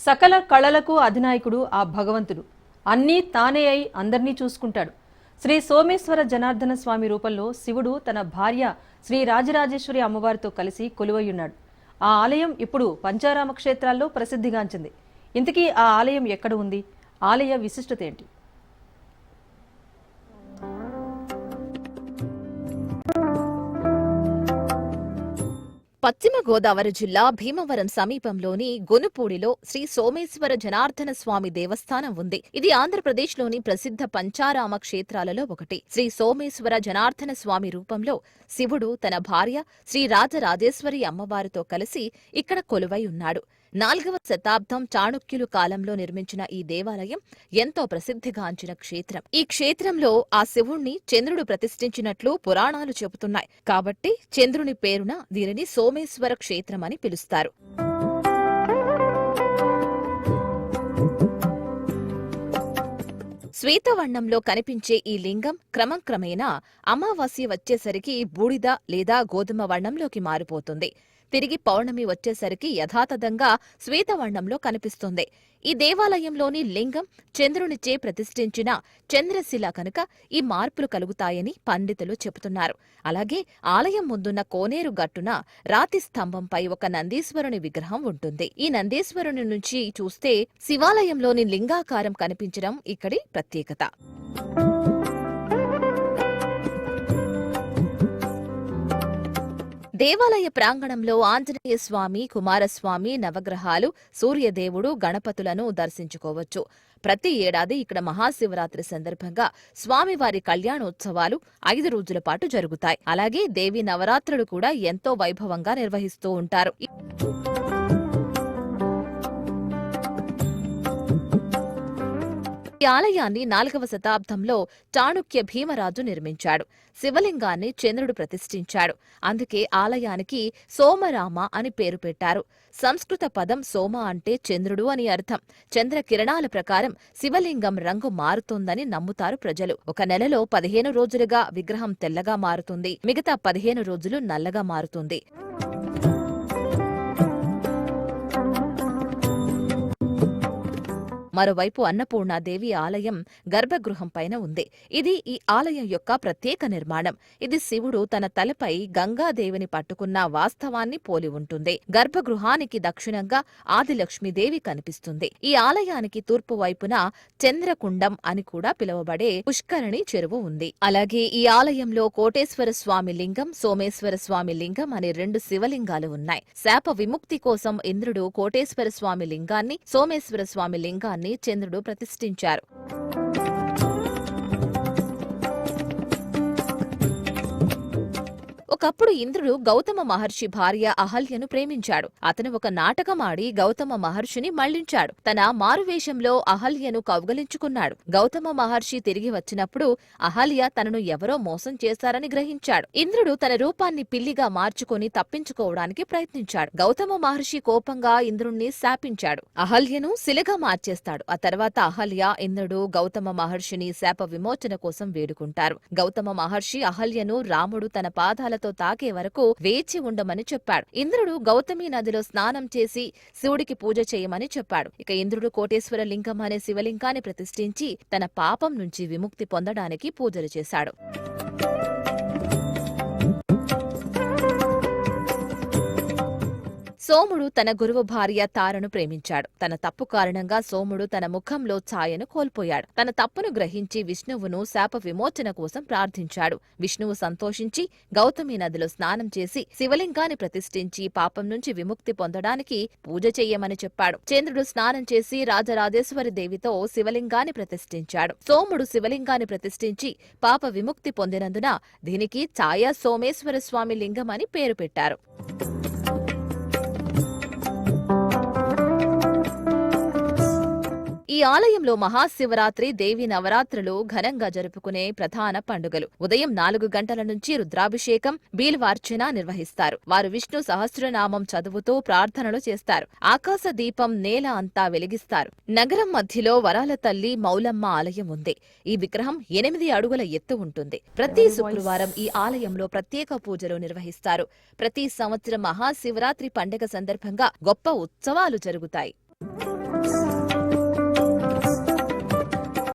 సకల కళలకు అధినాయకుడు ఆ భగవంతుడు. అన్నీ తానే అయి అందర్నీ చూసుకుంటాడు. శ్రీ సోమేశ్వర జనార్దన స్వామి రూపంలో శివుడు తన భార్య శ్రీ రాజరాజేశ్వరి అమ్మవారితో కలిసి కొలువయ్యున్నాడు. ఆ ఆలయం ఇప్పుడు పంచారామ క్షేత్రాల్లో ప్రసిద్ధిగాంచింది. ఇంతకీ ఆ ఆలయం ఎక్కడ ఉంది? ఆలయ విశిష్టత ఏంటి? పశ్చిమ గోదావరి జిల్లా భీమవరం సమీపంలోని గొనుపూడిలో శ్రీ సోమేశ్వర జనార్దన స్వామి దేవస్థానం ఉంది. ఇది ఆంధ్రప్రదేశ్లోని ప్రసిద్ధ పంచారామ క్షేత్రాలలో ఒకటి. శ్రీ సోమేశ్వర జనార్దన స్వామి రూపంలో శివుడు తన భార్య శ్రీ రాజరాజేశ్వరి అమ్మవారితో కలిసి ఇక్కడ కొలువై ఉన్నాడు. 4వ శతాబ్దం చాణుక్యులు కాలంలో నిర్మించిన ఈ దేవాలయం ఎంతో ప్రసిద్ధిగాంచిన క్షేత్రం. ఈ క్షేత్రంలో ఆ శివుణ్ణి చంద్రుడు ప్రతిష్ఠించినట్లు పురాణాలు చెబుతున్నాయి. కాబట్టి చంద్రుని పేరున దీనిని సోమేశ్వర క్షేత్రం అని పిలుస్తారు. శ్వేతవర్ణంలో కనిపించే ఈ లింగం క్రమక్రమేణా అమావాస్య వచ్చేసరికి బూడిద లేదా గోధుమ వర్ణంలోకి మారిపోతుంది. తిరిగి పౌర్ణమి వచ్చేసరికి యథాతథంగా శ్వేతవర్ణంలో కనిపిస్తుంది. ఈ దేవాలయంలోని లింగం చంద్రునిచే ప్రతిష్ఠించిన చంద్రశిల కనుక ఈ మార్పులు కలుగుతాయని పండితులు చెబుతున్నారు. అలాగే ఆలయం ముందున్న కోనేరు గట్టున రాతి స్తంభంపై ఒక నందీశ్వరుని విగ్రహం ఉంటుంది. ఈ నందీశ్వరుని నుంచి చూస్తే శివాలయంలోని లింగాకారం కనిపించడం ఇక్కడి ప్రత్యేకత. దేవాలయ ప్రాంగణంలో ఆంజనేయ స్వామి, కుమారస్వామి, నవగ్రహాలు, సూర్యదేవుడు, గణపతులను దర్శించుకోవచ్చు. ప్రతి ఏడాది ఇక్కడ మహాశివరాత్రి సందర్భంగా స్వామివారి కళ్యాణోత్సవాలు 5 రోజుల పాటు జరుగుతాయి. అలాగే దేవీ నవరాత్రులు కూడా ఎంతో వైభవంగా నిర్వహిస్తూ ఉంటారు. ఈ ఆలయాన్ని 4వ శతాబ్దంలో చాణుక్య భీమరాజు నిర్మించాడు. శివలింగాన్ని చంద్రుడు ప్రతిష్ఠించాడు. అందుకే ఆలయానికి సోమరామ అని పేరు పెట్టారు. సంస్కృత పదం సోమ అంటే చంద్రుడు అని అర్థం. చంద్ర కిరణాల ప్రకారం శివలింగం రంగు మారుతోందని నమ్ముతారు ప్రజలు. ఒక నెలలో 15 రోజులుగా విగ్రహం తెల్లగా మారుతుంది. మిగతా 15 రోజులు నల్లగా మారుతుంది. మరోవైపు అన్నపూర్ణాదేవి ఆలయం గర్భగృహం పైన ఉంది. ఇది ఈ ఆలయం యొక్క ప్రత్యేక నిర్మాణం. ఇది శివుడు తన తలపై గంగాదేవిని పట్టుకున్న వాస్తవాన్ని పోలి ఉంటుంది. గర్భగృహానికి దక్షిణంగా ఆదిలక్ష్మీదేవి కనిపిస్తుంది. ఈ ఆలయానికి తూర్పు వైపున చంద్రకుండం అని కూడా పిలువబడే పుష్కరిణి చెరువు ఉంది. అలాగే ఈ ఆలయంలో కోటేశ్వర స్వామి లింగం, సోమేశ్వర స్వామి లింగం అనే 2 శివలింగాలు ఉన్నాయి. శాప విముక్తి కోసం ఇంద్రుడు కోటేశ్వర స్వామి లింగాన్ని, సోమేశ్వర స్వామి లింగాన్ని చంద్రుడు ప్రతిష్ఠించారు. ఒకప్పుడు ఇంద్రుడు గౌతమ మహర్షి భార్య అహల్యను ప్రేమించాడు. అతను ఒక నాటకమాడి గౌతమ మహర్షిని మళ్లించాడు. తన మారువేషంలో అహల్యను కౌగలించుకున్నాడు. గౌతమ మహర్షి తిరిగి వచ్చినప్పుడు అహల్య తనను ఎవరో మోసం చేశారని గ్రహించాడు. ఇంద్రుడు తన రూపాన్ని పిల్లిగా మార్చుకుని తప్పించుకోవడానికి ప్రయత్నించాడు. గౌతమ మహర్షి కోపంగా ఇంద్రుణ్ణి శాపించాడు. అహల్యను శిలగా మార్చేస్తాడు. ఆ తర్వాత అహల్య, ఇంద్రుడు గౌతమ మహర్షిని శాప విమోచన కోసం వేడుకుంటారు. గౌతమ మహర్షి అహల్యను రాముడు తన పాదాలతో తాకే వరకు వేచి ఉండమని చెప్పాడు. ఇంద్రుడు గౌతమి నదిలో స్నానం చేసి శివుడికి పూజ చేయమని చెప్పాడు. ఇక ఇంద్రుడు కోటేశ్వర లింగం అనే శివలింగాన్ని ప్రతిష్ఠించి తన పాపం నుంచి విముక్తి పొందడానికి పూజలు చేశాడు. సోముడు తన గురువు భార్య తారను ప్రేమించాడు. తన తప్పు కారణంగా సోముడు తన ముఖంలో ఛాయను కోల్పోయాడు. తన తప్పును గ్రహించి విష్ణువును శాప విమోచన కోసం ప్రార్థించాడు. విష్ణువు సంతోషించి గౌతమి నదిలో స్నానం చేసి శివలింగాన్ని ప్రతిష్ఠించి పాపం నుంచి విముక్తి పొందడానికి పూజ చెయ్యమని చెప్పాడు. చంద్రుడు స్నానం చేసి రాజరాజేశ్వరి దేవితో శివలింగాన్ని ప్రతిష్ఠించాడు. సోముడు శివలింగాన్ని ప్రతిష్ఠించి పాప విముక్తి పొందినందున దీనికి ఛాయా సోమేశ్వర స్వామి లింగం అని పేరు పెట్టారు. ఈ ఆలయంలో మహాశివరాత్రి, దేవి నవరాత్రులు ఘనంగా జరుపుకునే ప్రధాన పండుగలు. ఉదయం 4 గంటల నుంచి రుద్రాభిషేకం, బీల్వార్చన నిర్వహిస్తారు. వారు విష్ణు సహస్రనామం చదువుతూ ప్రార్థనలు చేస్తారు. ఆకాశ దీపం నేల అంతా వెలిగిస్తారు. నగరం మధ్యలో వరాల తల్లి మౌలమ్మ ఆలయం ఉంది. ఈ విగ్రహం 8 అడుగుల ఎత్తు ఉంటుంది. ప్రతి శుక్రవారం ఈ ఆలయంలో ప్రత్యేక పూజలు నిర్వహిస్తారు. ప్రతి సంవత్సరం మహాశివరాత్రి పండుగ సందర్భంగా గొప్ప ఉత్సవాలు జరుగుతాయి.